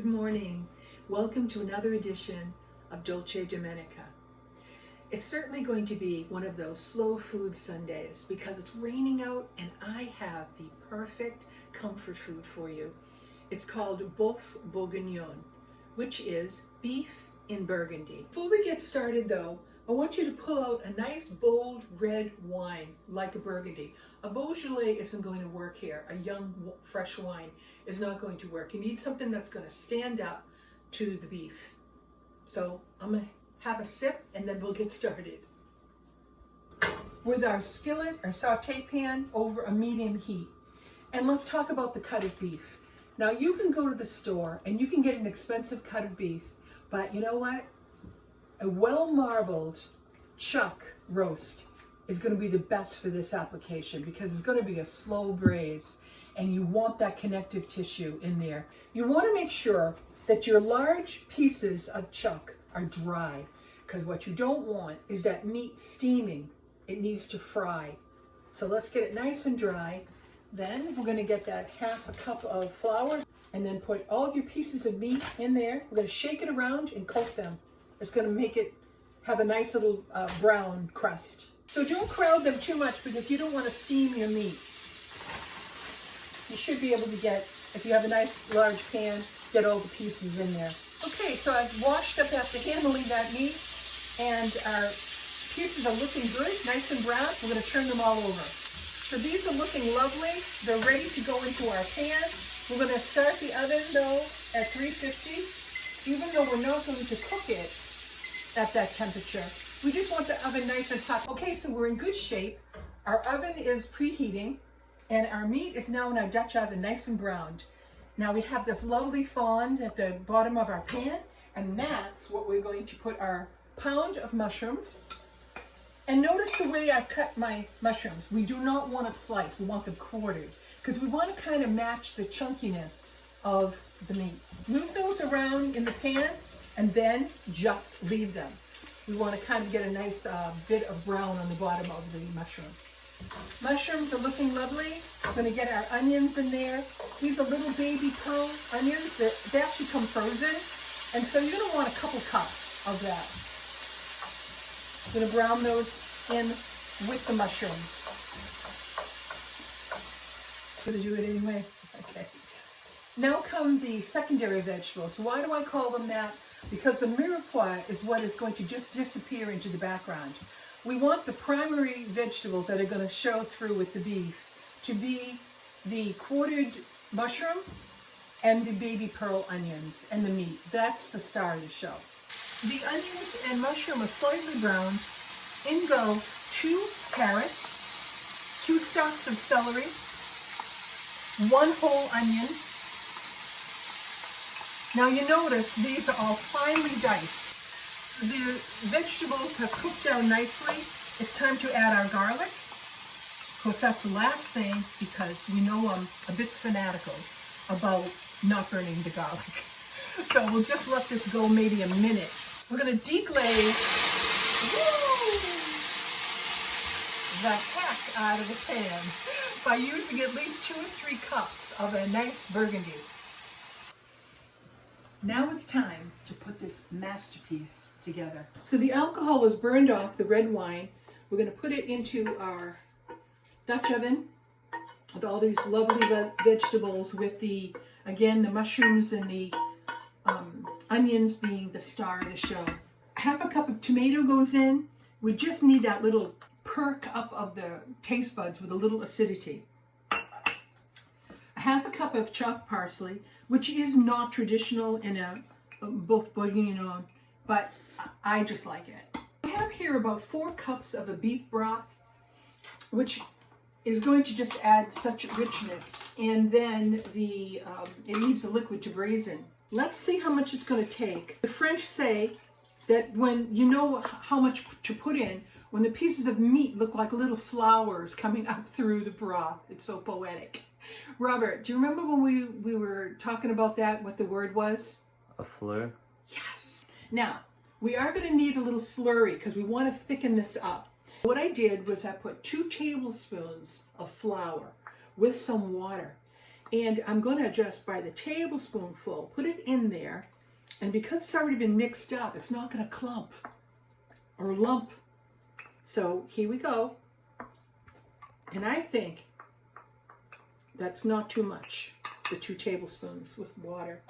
morning. Welcome to another edition of Dolce Domenica. It's certainly going to be one of those slow food Sundays because it's raining out and I have the perfect comfort food for you. It's called Bourguignon, which is beef in Burgundy. Before we get started though, I want you to pull out a nice bold red wine like a Burgundy. A Beaujolais isn't going to work here. A young fresh wine is not going to work. You need something that's going to stand up to the beef. So I'm going to have a sip and then we'll get started. With our skillet or saute pan over a medium heat. And let's talk about the cut of beef. Now you can go to the store and you can get an expensive cut of beef, but you know what? A well-marbled chuck roast is going to be the best for this application because it's going to be a slow braise and you want that connective tissue in there. You want to make sure that your large pieces of chuck are dry because what you don't want is that meat steaming. It needs to fry. So let's get it nice and dry. Then we're going to get that half a cup of flour and then put all of your pieces of meat in there. We're going to shake it around and coat them. It's going to make it have a nice little brown crust. So don't crowd them too much because you don't want to steam your meat. You should be able to get, if you have a nice large pan, get all the pieces in there. Okay, so I've washed up after handling that meat and our pieces are looking good, nice and brown. We're going to turn them all over. So these are looking lovely. They're ready to go into our pan. We're going to start the oven though at 350. Even though we're not going to cook it at that temperature. We just want the oven nice and hot. Okay, so we're in good shape. Our oven is preheating and our meat is now in our Dutch oven, nice and browned. Now we have this lovely fond at the bottom of our pan and that's what we're going to put our pound of mushrooms. And notice the way I've cut my mushrooms. We do not want it sliced, we want them quartered because we want to kind of match the chunkiness of the meat. Move those around in the pan and then just leave them. We want to kind of get a nice bit of brown on the bottom of the mushroom. Mushrooms are looking lovely. We're going to get our onions in there. These are little baby pearl onions. They actually come frozen. And so you're going to want a couple cups of that. I'm going to brown those in with the mushrooms. Going to do it anyway? Okay. Now come the secondary vegetables. Why do I call them that? Because the mirepoix is what is going to just disappear into the background. We want the primary vegetables that are going to show through with the beef to be the quartered mushroom and the baby pearl onions and the meat. That's the star of the show. The onions and mushroom are slightly browned. In go 2 carrots, 2 stalks of celery, 1 whole onion. Now you notice these are all finely diced. The vegetables have cooked down nicely. It's time to add our garlic. Of course, that's the last thing because we know I'm a bit fanatical about not burning the garlic. So we'll just let this go maybe a minute. We're going to deglaze the heck out of the pan by using at least 2 or 3 cups of a nice Burgundy. Now it's time to put this masterpiece together. So the alcohol is burned off the red wine. We're going to put it into our Dutch oven with all these lovely vegetables with the, again, the mushrooms and the onions being the star of the show. Half a cup of tomato goes in. We just need that little perk up of the taste buds with a little acidity. Half a cup of chopped parsley, which is not traditional in a both Bourguignon, but I just like it. I have here about 4 cups of a beef broth, which is going to just add such richness, and then it needs the liquid to braise in. Let's see how much it's going to take. The French say that when you know how much to put in, when the pieces of meat look like little flowers coming up through the broth. It's so poetic. Robert, do you remember when we were talking about that, what the word was? A fleur? Yes. Now, we are going to need a little slurry because we want to thicken this up. What I did was I put 2 tablespoons of flour with some water. And I'm going to just, by the tablespoonful, put it in there. And because it's already been mixed up, it's not going to clump or lump. So here we go. And I think that's not too much, the 2 tablespoons with water.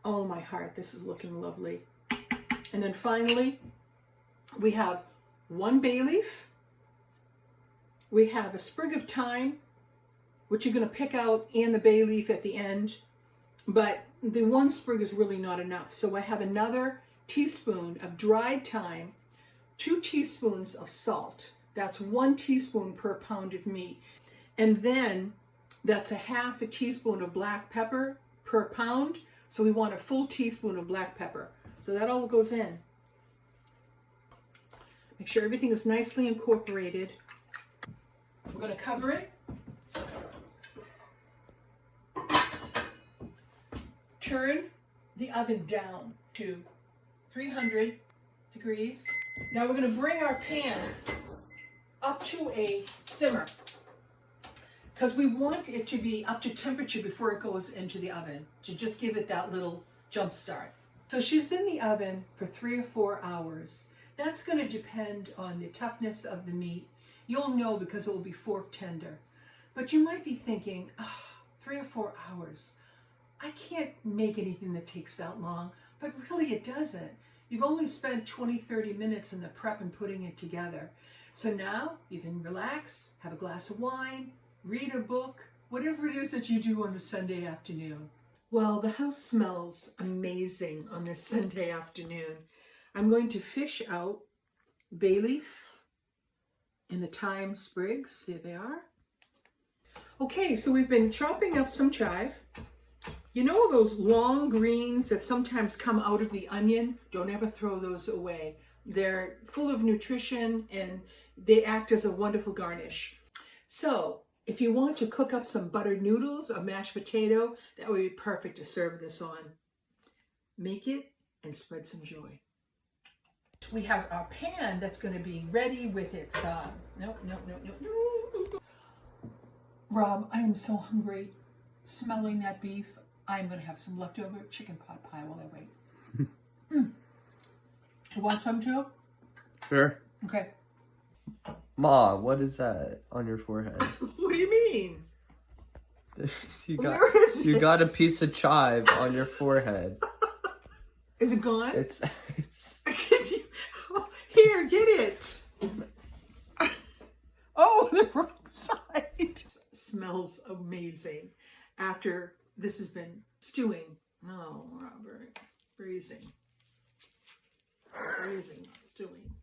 Oh my heart, this is looking lovely. And then finally, we have 1 bay leaf. We have a sprig of thyme, which you're going to pick out, and the bay leaf at the end. But the 1 sprig is really not enough. So I have another teaspoon of dried thyme, 2 teaspoons of salt. That's 1 teaspoon per pound of meat. And then that's a half a teaspoon of black pepper per pound. So we want a full teaspoon of black pepper. So that all goes in. Make sure everything is nicely incorporated. We're going to cover it. Turn the oven down to 300 degrees. Now we're going to bring our pan up to a simmer because we want it to be up to temperature before it goes into the oven to just give it that little jump start. So she's in the oven for 3 or 4 hours. That's going to depend on the toughness of the meat. You'll know because it will be fork tender. But you might be thinking, 3 or 4 hours. I can't make anything that takes that long, but really it doesn't. You've only spent 20-30 minutes in the prep and putting it together. So now you can relax, have a glass of wine, read a book, whatever it is that you do on a Sunday afternoon. Well, the house smells amazing on this Sunday afternoon. I'm going to fish out bay leaf and the thyme sprigs. There they are. Okay, so we've been chopping up some chive. You know those long greens that sometimes come out of the onion? Don't ever throw those away. They're full of nutrition and they act as a wonderful garnish. So if you want to cook up some buttered noodles or mashed potato, that would be perfect to serve this on. Make it and spread some joy. We have our pan that's going to be ready with its, no. Rob, I am so hungry. Smelling that beef. I'm going to have some leftover chicken pot pie while I wait. You want some too? Sure. Okay. Ma, what is that on your forehead? What do you mean? Where is it? You got a piece of chive on your forehead. Is it gone? It's Here, get it. Oh, the wrong side. Smells amazing after this has been stewing. Oh, Robert, freezing, not stewing.